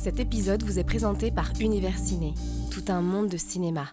Cet épisode vous est présenté par Univers Ciné, tout un monde de cinéma.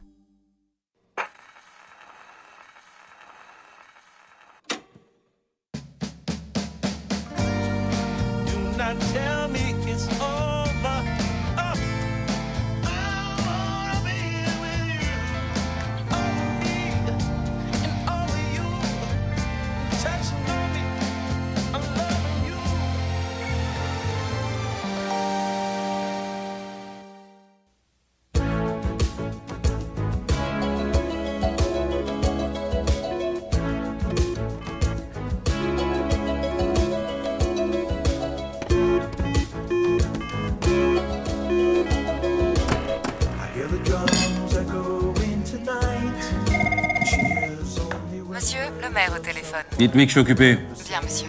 Monsieur, le maire au téléphone. Dites-lui que je suis occupé. Bien, monsieur.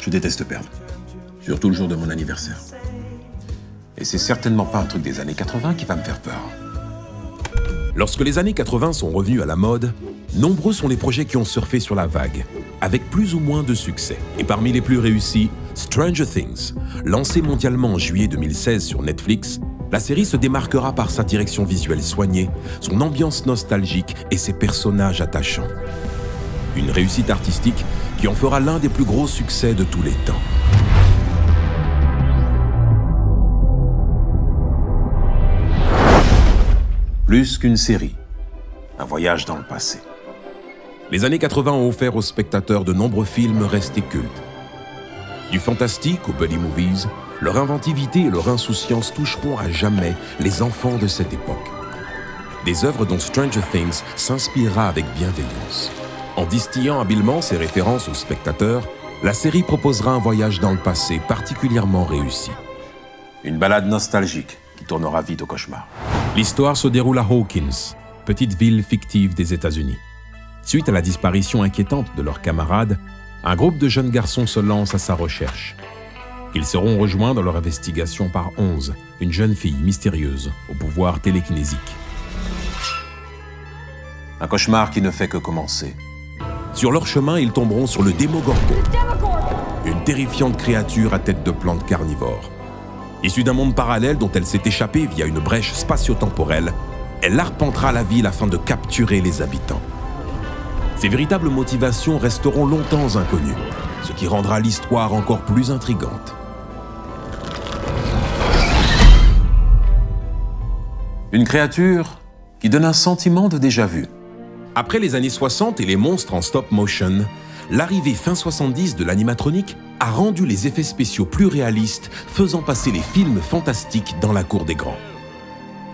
Je déteste perdre. Surtout le jour de mon anniversaire. Et c'est certainement pas un truc des années 80 qui va me faire peur. Lorsque les années 80 sont revenus à la mode, nombreux sont les projets qui ont surfé sur la vague, avec plus ou moins de succès. Et parmi les plus réussis, Stranger Things. Lancée mondialement en juillet 2016 sur Netflix, la série se démarquera par sa direction visuelle soignée, son ambiance nostalgique et ses personnages attachants. Une réussite artistique qui en fera l'un des plus gros succès de tous les temps. Plus qu'une série, un voyage dans le passé. Les années 80 ont offert aux spectateurs de nombreux films restés cultes. Du fantastique aux buddy movies, leur inventivité et leur insouciance toucheront à jamais les enfants de cette époque. Des œuvres dont Stranger Things s'inspirera avec bienveillance. En distillant habilement ses références aux spectateurs, la série proposera un voyage dans le passé particulièrement réussi. Une balade nostalgique qui tournera vite au cauchemar. L'histoire se déroule à Hawkins, petite ville fictive des États-Unis. Suite à la disparition inquiétante de leurs camarades, un groupe de jeunes garçons se lance à sa recherche. Ils seront rejoints dans leur investigation par 11, une jeune fille mystérieuse au pouvoir télékinésique. Un cauchemar qui ne fait que commencer. Sur leur chemin, ils tomberont sur le Démogorgon, une terrifiante créature à tête de plante carnivore. Issue d'un monde parallèle dont elle s'est échappée via une brèche spatio-temporelle, elle arpentera la ville afin de capturer les habitants. Ses véritables motivations resteront longtemps inconnues, ce qui rendra l'histoire encore plus intrigante. Une créature qui donne un sentiment de déjà-vu. Après les années 60 et les monstres en stop-motion, l'arrivée fin 70 de l'animatronique a rendu les effets spéciaux plus réalistes, faisant passer les films fantastiques dans la cour des grands.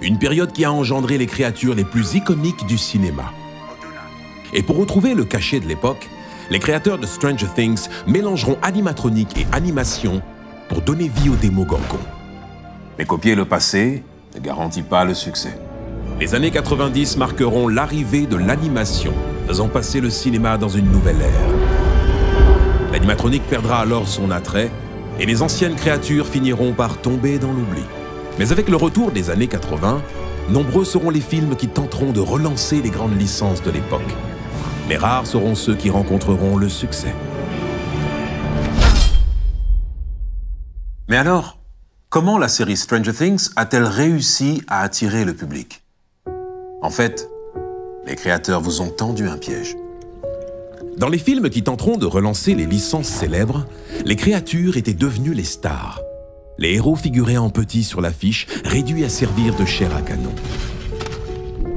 Une période qui a engendré les créatures les plus iconiques du cinéma. Et pour retrouver le cachet de l'époque, les créateurs de Stranger Things mélangeront animatronique et animation pour donner vie au Démogorgon. Mais copier le passé ne garantit pas le succès. Les années 90 marqueront l'arrivée de l'animation, faisant passer le cinéma dans une nouvelle ère. L'animatronique perdra alors son attrait et les anciennes créatures finiront par tomber dans l'oubli. Mais avec le retour des années 80, nombreux seront les films qui tenteront de relancer les grandes licences de l'époque. Mais rares seront ceux qui rencontreront le succès. Mais alors, comment la série Stranger Things a-t-elle réussi à attirer le public? En fait, les créateurs vous ont tendu un piège. Dans les films qui tenteront de relancer les licences célèbres, les créatures étaient devenues les stars. Les héros figuraient en petit sur l'affiche, réduits à servir de chair à canon.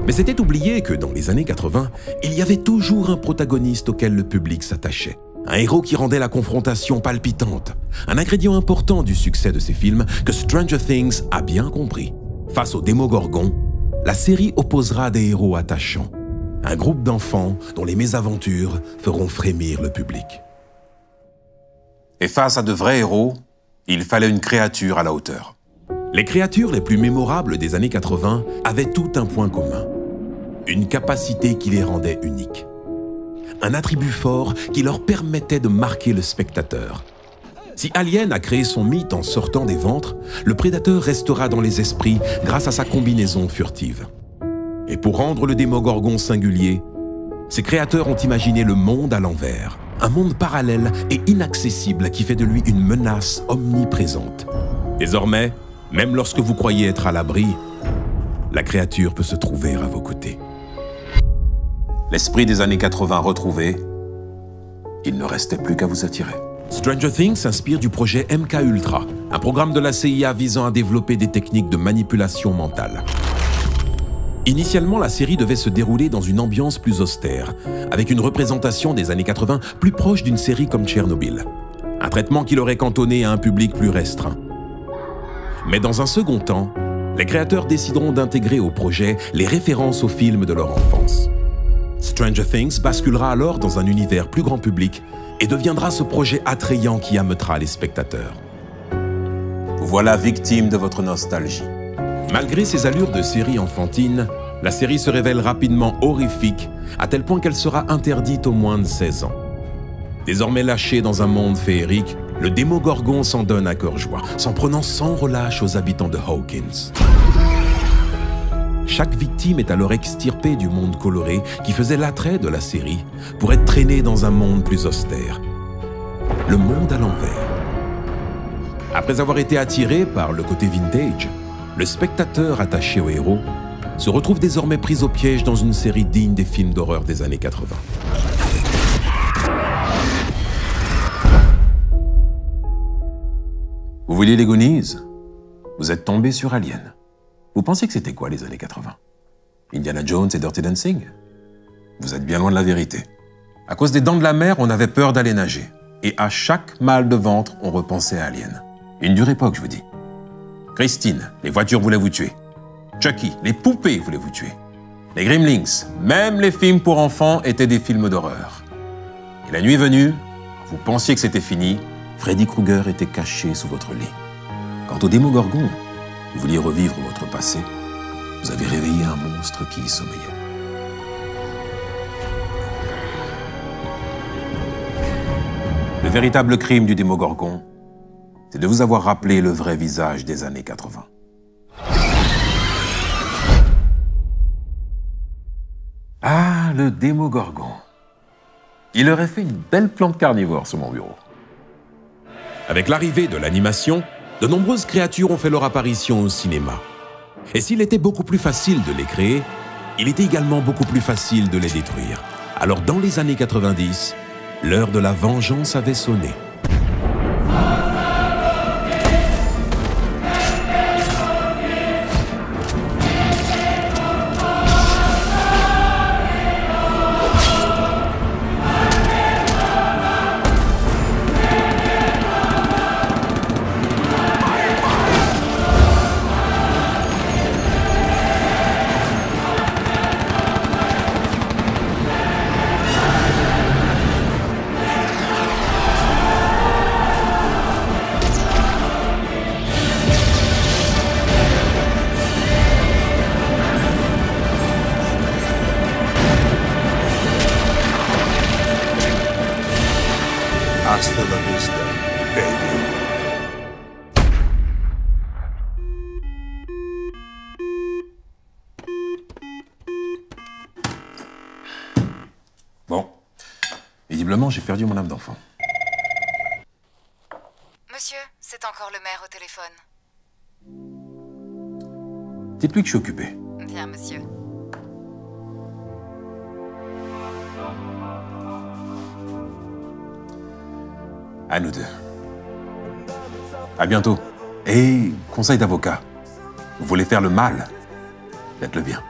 Mais c'était oublié que dans les années 80, il y avait toujours un protagoniste auquel le public s'attachait. Un héros qui rendait la confrontation palpitante. Un ingrédient important du succès de ces films que Stranger Things a bien compris. Face au Démogorgon, la série opposera des héros attachants. Un groupe d'enfants dont les mésaventures feront frémir le public. Et face à de vrais héros, il fallait une créature à la hauteur. Les créatures les plus mémorables des années 80 avaient tout un point commun. Une capacité qui les rendait uniques. Un attribut fort qui leur permettait de marquer le spectateur. Si Alien a créé son mythe en sortant des ventres, le prédateur restera dans les esprits grâce à sa combinaison furtive. Et pour rendre le Démogorgon singulier, ses créateurs ont imaginé le monde à l'envers. un monde parallèle et inaccessible qui fait de lui une menace omniprésente. Désormais, même lorsque vous croyez être à l'abri, la créature peut se trouver à vos côtés. L'esprit des années 80 retrouvé, il ne restait plus qu'à vous attirer. Stranger Things s'inspire du projet MK Ultra, un programme de la CIA visant à développer des techniques de manipulation mentale. Initialement, la série devait se dérouler dans une ambiance plus austère, avec une représentation des années 80 plus proche d'une série comme Tchernobyl. Un traitement qui l'aurait cantonné à un public plus restreint. Mais dans un second temps, les créateurs décideront d'intégrer au projet les références aux films de leur enfance. Stranger Things basculera alors dans un univers plus grand public et deviendra ce projet attrayant qui ameutera les spectateurs. Vous voilà victime de votre nostalgie. Malgré ses allures de série enfantine, la série se révèle rapidement horrifique, à tel point qu'elle sera interdite aux moins de 16 ans. Désormais lâché dans un monde féerique, le Démogorgon s'en donne à cœur joie, s'en prenant sans relâche aux habitants de Hawkins. Chaque victime est alors extirpée du monde coloré qui faisait l'attrait de la série pour être traînée dans un monde plus austère. Le monde à l'envers. Après avoir été attiré par le côté vintage, le spectateur attaché au héros se retrouve désormais pris au piège dans une série digne des films d'horreur des années 80. Vous vouliez les Goonies? Vous êtes tombé sur Alien. Vous pensez que c'était quoi les années 80? Indiana Jones et Dirty Dancing? Vous êtes bien loin de la vérité. À cause des dents de la mer, on avait peur d'aller nager. Et à chaque mal de ventre, on repensait à Alien. Une dure époque, je vous dis. Christine, les voitures voulaient vous tuer. Chucky, les poupées voulaient vous tuer. Les Gremlins, même les films pour enfants étaient des films d'horreur. Et la nuit venue, vous pensiez que c'était fini, Freddy Krueger était caché sous votre lit. Quant au Démogorgon, vous vouliez revivre votre passé, vous avez réveillé un monstre qui y sommeillait. Le véritable crime du Démogorgon, c'est de vous avoir rappelé le vrai visage des années 80. Ah, le Démogorgon. Il aurait fait une belle plante carnivore sur mon bureau. Avec l'arrivée de l'animation, de nombreuses créatures ont fait leur apparition au cinéma. Et s'il était beaucoup plus facile de les créer, il était également beaucoup plus facile de les détruire. Alors dans les années 90, l'heure de la vengeance avait sonné. Hasta la vista, baby. Bon, visiblement, j'ai perdu mon âme d'enfant. Monsieur, c'est encore le maire au téléphone. Dites-lui que je suis occupé. Bien, monsieur. À nous deux. À bientôt. Et conseil d'avocat. Vous voulez faire le mal? Faites-le bien.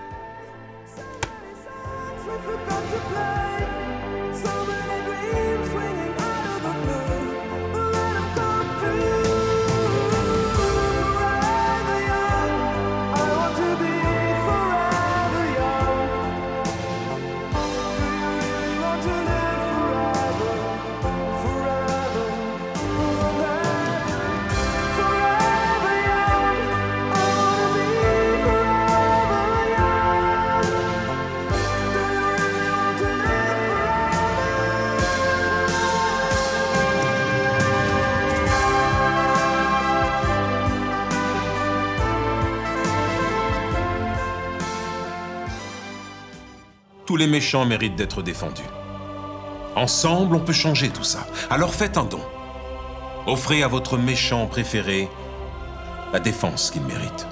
Tous les méchants méritent d'être défendus. Ensemble, on peut changer tout ça. Alors faites un don. Offrez à votre méchant préféré la défense qu'il mérite.